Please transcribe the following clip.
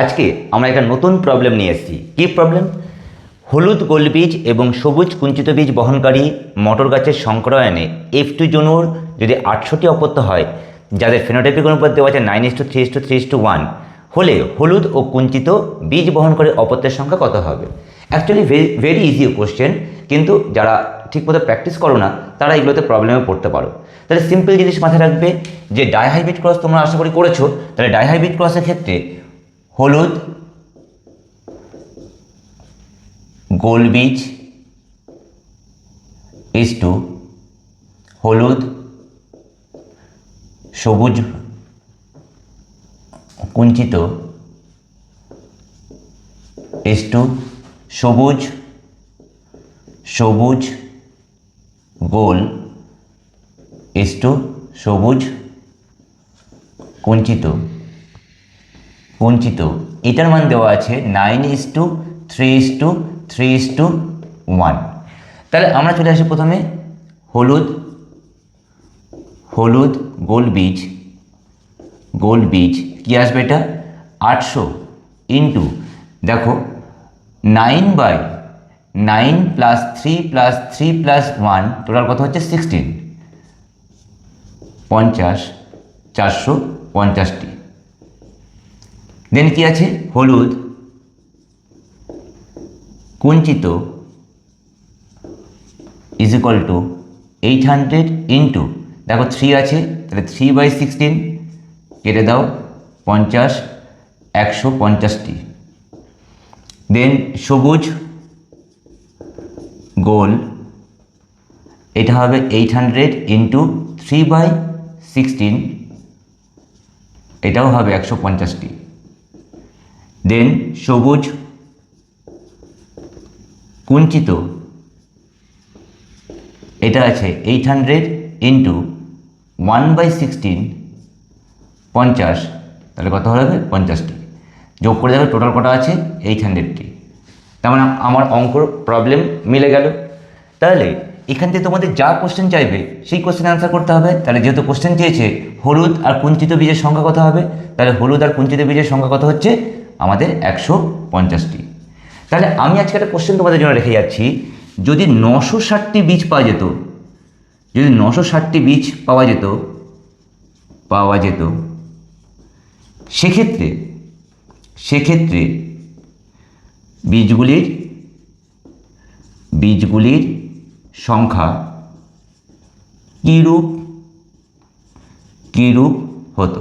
আজকে আমরা একটা নতুন প্রবলেম নিয়ে এসেছি। কী প্রবলেম? হলুদ গোলবীজ এবং সবুজ কুঞ্চিত বীজ বহনকারী মটর গাছের সংকরায়নে F2 জনুর যদি 800টি অপত্য হয়, যাদের ফেনোটাইপিক অনুপাত দেওয়া আছে 9:3:3:1 হলে হলুদ ও কুঞ্চিত বীজ বহনকারী অপত্যের সংখ্যা কত হবে? অ্যাকচুয়ালি ভেরি ইজি কোশ্চেন, কিন্তু যারা ঠিকমতো প্র্যাকটিস করো না তারা এগুলোতে প্রবলেমে পড়তে পারো। তাহলে সিম্পল জিনিস মাথায় রাখবে যে ডাইহাইব্রিড ক্রস তোমরা আশা করি করেছো। তাহলে ডাইহাইব্রিড ক্রসের ক্ষেত্রে হলুদ গোলবীজ ইজটু হলুদ সবুজ কুঞ্চিত ইজটু সবুজ সবুজ গোল ইজটু সবুজ কুঞ্চিত কুঞ্চিত এটার মান দেওয়া আছে 9:3:3:1। তাহলে আমরা চলে আসি প্রথমে হলুদ হলুদ গোলবীজ কি আসবে? এটা 800 ইন্টু দেখো 9/9 + 3 + 3 + 1 টোটাল কত হচ্ছে 16, 50, 450টি। দেন কি আছে? হলুদ কুঞ্চিত ইজ ইকুয়াল টু 800 ইন্টু দেখো 3 আছে, তাহলে 3/16 কেটে দাও 50, 150টি। দেন সবুজ গোল এটা হবে 800 ইন্টু 3/16, এটাও হবে 150টি। দেন সবুজ কুঞ্চিত এটা আছে 800 ইন্টু 1/16, 50, তাহলে কত হবে? 50টি। যোগ করে দেখো টোটাল কটা আছে? 800টি। তার মানে আমার অঙ্কর প্রবলেম মিলে গেল। তাহলে এখান থেকে তোমাদের যা কোশ্চেন চাইবে সেই কোশ্চেন অ্যান্সার করতে হবে। তাহলে যেহেতু কোশ্চেন চেয়েছে হলুদ আর কুঞ্চিত বীজের সংখ্যা কত হবে, তাহলে হলুদ আর কুঞ্চিত বীজের সংখ্যা কত হচ্ছে? আমাদের 150টি। তাহলে আমি আজকে একটা কোশ্চেন তোমাদের জন্য রেখে যাচ্ছি, যদি 960টি বীজ পাওয়া যেত, যদি 960টি বীজ পাওয়া যেত সেক্ষেত্রে বীজগুলির সংখ্যা কীরূপ হতো?